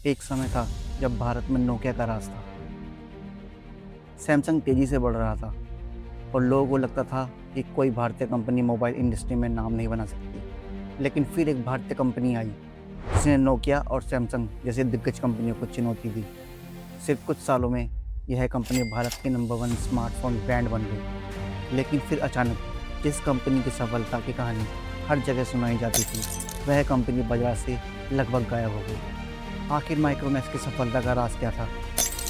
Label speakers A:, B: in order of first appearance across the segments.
A: एक समय था जब भारत में नोकिया का राज था। सैमसंग तेजी से बढ़ रहा था और लोगों को लगता था कि कोई भारतीय कंपनी मोबाइल इंडस्ट्री में नाम नहीं बना सकती। लेकिन फिर एक भारतीय कंपनी आई जिसने नोकिया और सैमसंग जैसे दिग्गज कंपनियों को चुनौती दी। सिर्फ कुछ सालों में यह कंपनी भारत की नंबर 1 स्मार्टफोन ब्रांड बन गई। लेकिन फिर अचानक जिस कंपनी की सफलता की कहानी हर जगह सुनाई जाती थी, वह कंपनी बाजार से लगभग गायब हो गई। आखिर माइक्रोमैक्स की सफलता का राज क्या था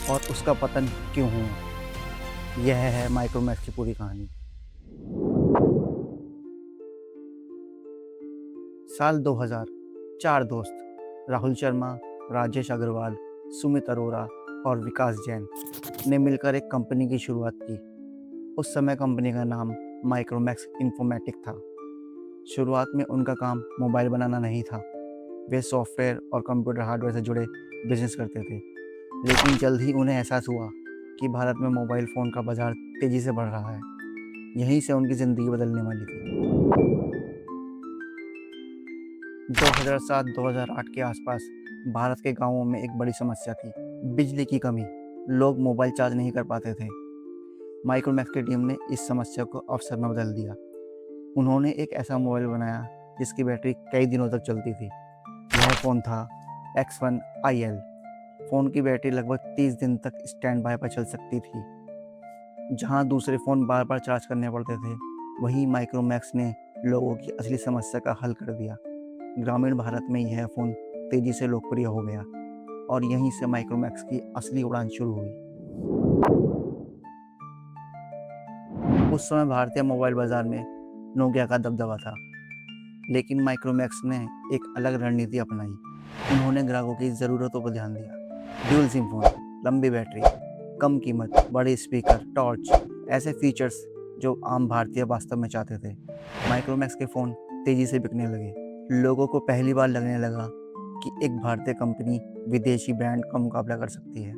A: और उसका पतन क्यों हुआ? यह है माइक्रोमैक्स की पूरी कहानी। साल 2000, 4 दोस्त राहुल शर्मा, राजेश अग्रवाल, सुमित अरोरा और विकास जैन ने मिलकर एक कंपनी की शुरुआत की। उस समय कंपनी का नाम माइक्रोमैक्स इन्फॉर्मेटिक था। शुरुआत में उनका काम मोबाइल बनाना नहीं था, वे सॉफ्टवेयर और कंप्यूटर हार्डवेयर से जुड़े बिजनेस करते थे। लेकिन जल्द ही उन्हें एहसास हुआ कि भारत में मोबाइल फ़ोन का बाज़ार तेज़ी से बढ़ रहा है। यहीं से उनकी ज़िंदगी बदलने वाली थी। 2007-2008 के आसपास भारत के गांवों में एक बड़ी समस्या थी, बिजली की कमी। लोग मोबाइल चार्ज नहीं कर पाते थे। माइक्रोमैक्स की टीम ने इस समस्या को अवसर में बदल दिया। उन्होंने एक ऐसा मोबाइल बनाया जिसकी बैटरी कई दिनों तक चलती थी। यह फ़ोन था X1 IL। फ़ोन की बैटरी लगभग 30 दिन तक स्टैंड बाय पर चल सकती थी। जहां दूसरे फ़ोन बार बार चार्ज करने पड़ते थे, वहीं माइक्रोमैक्स ने लोगों की असली समस्या का हल कर दिया। ग्रामीण भारत में यह फ़ोन तेज़ी से लोकप्रिय हो गया और यहीं से माइक्रोमैक्स की असली उड़ान शुरू हुई। उस समय भारतीय मोबाइल बाज़ार में नोकिया का दबदबा था, लेकिन माइक्रोमैक्स ने एक अलग रणनीति अपनाई। उन्होंने ग्राहकों की ज़रूरतों पर ध्यान दिया। ड्यूल सिम फ़ोन, लंबी बैटरी, कम कीमत, बड़े स्पीकर, टॉर्च, ऐसे फीचर्स जो आम भारतीय वास्तव में चाहते थे। माइक्रोमैक्स के फ़ोन तेज़ी से बिकने लगे। लोगों को पहली बार लगने लगा कि एक भारतीय कंपनी विदेशी ब्रांड का मुकाबला कर सकती है।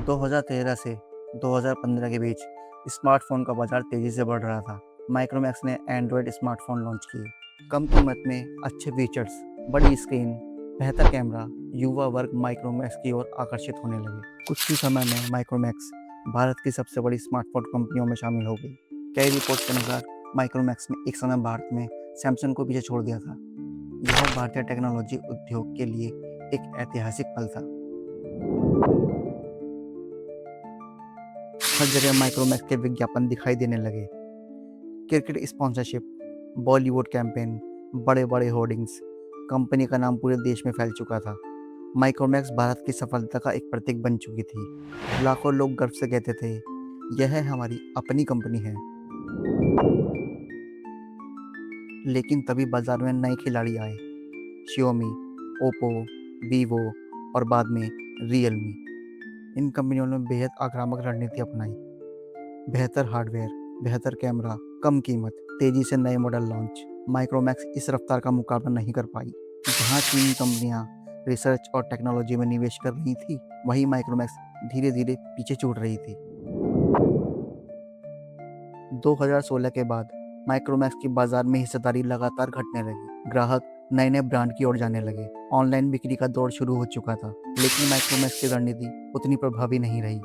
A: 2013 से 2015 के बीच स्मार्टफ़ोन का बाज़ार तेज़ी से बढ़ रहा था। माइक्रोमैक्स ने एंड्रॉयड स्मार्टफ़ोन लॉन्च किए। कम कीमत में अच्छे फीचर्स, बड़ी स्क्रीन, बेहतर कैमरा, युवा वर्ग माइक्रोमैक्स की ओर आकर्षित होने लगे। कुछ ही समय में माइक्रोमैक्स भारत की सबसे बड़ी स्मार्टफ़ोन कंपनियों में शामिल हो गई। कई रिपोर्ट्स के अनुसार माइक्रोमैक्स ने एक समय भारत में सैमसंग को पीछे छोड़ दिया था। यह भारतीय टेक्नोलॉजी उद्योग के लिए एक ऐतिहासिक पल था। हर जगह माइक्रोमैक्स के विज्ञापन दिखाई देने लगे। क्रिकेट स्पॉन्सरशिप, बॉलीवुड कैंपेन, बड़े बड़े होर्डिंग्स, कंपनी का नाम पूरे देश में फैल चुका था। माइक्रोमैक्स भारत की सफलता का एक प्रतीक बन चुकी थी। लाखों लोग गर्व से कहते थे, यह हमारी अपनी कंपनी है। लेकिन तभी बाजार में नए खिलाड़ी आए, शियोमी, ओप्पो, वीवो और बाद में रियलमी। इन कंपनियों ने बेहद आक्रामक रणनीति अपनाई। बेहतर हार्डवेयर, बेहतर कैमरा, कम कीमत, तेजी से नए मॉडल लॉन्च। माइक्रोमैक्स इस रफ्तार का मुकाबला नहीं कर पाई। जहां चीनी कंपनियां रिसर्च और टेक्नोलॉजी में निवेश कर रही थी, वहीं माइक्रोमैक्स धीरे धीरे पीछे छूट रही थी। 2016 के बाद माइक्रोमैक्स की बाजार में हिस्सेदारी लगातार घटने लगी। ग्राहक नए नए ब्रांड की ओर जाने लगे। ऑनलाइन बिक्री का दौर शुरू हो चुका था, लेकिन माइक्रोमैक्स की रणनीति उतनी प्रभावी नहीं रही।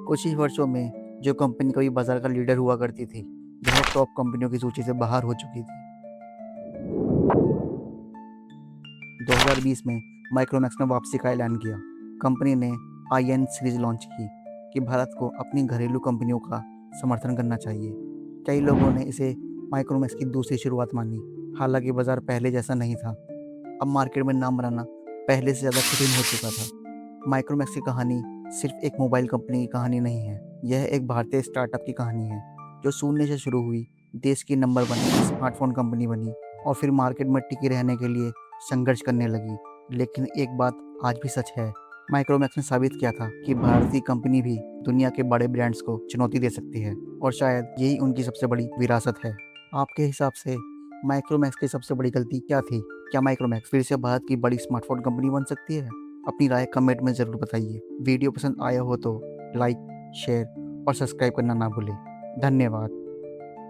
A: कुछ ही वर्षों में जो कंपनी कभी बाजार का लीडर हुआ करती थी, वह टॉप कंपनियों की सूची से बाहर हो चुकी थी। 2020 में माइक्रोमैक्स ने वापसी का ऐलान किया। कंपनी ने IN सीरीज लॉन्च की कि भारत को अपनी घरेलू कंपनियों का समर्थन करना चाहिए। कई लोगों ने इसे माइक्रोमैक्स की दूसरी शुरुआत मानी। हालांकि बाजार पहले जैसा नहीं था। अब मार्केट में नाम बनाना पहले से ज़्यादा कठिन हो चुका था। माइक्रोमैक्स की कहानी सिर्फ एक मोबाइल कंपनी की कहानी नहीं है, यह एक भारतीय स्टार्टअप की कहानी है जो शून्य से शुरू हुई, देश की नंबर 1 स्मार्टफोन कंपनी बनी और फिर मार्केट में टिके रहने के लिए संघर्ष करने लगी। लेकिन एक बात आज भी सच है, माइक्रोमैक्स ने साबित किया था कि भारतीय कंपनी भी दुनिया के बड़े ब्रांड्स को चुनौती दे सकती है और शायद यही उनकी सबसे बड़ी विरासत है। आपके हिसाब से माइक्रोमैक्स की सबसे बड़ी गलती क्या थी? क्या माइक्रोमैक्स फिर से भारत की बड़ी स्मार्टफोन कंपनी बन सकती है? अपनी राय कमेंट में ज़रूर बताइए। वीडियो पसंद आया हो तो लाइक, शेयर और सब्सक्राइब करना ना भूलें। धन्यवाद।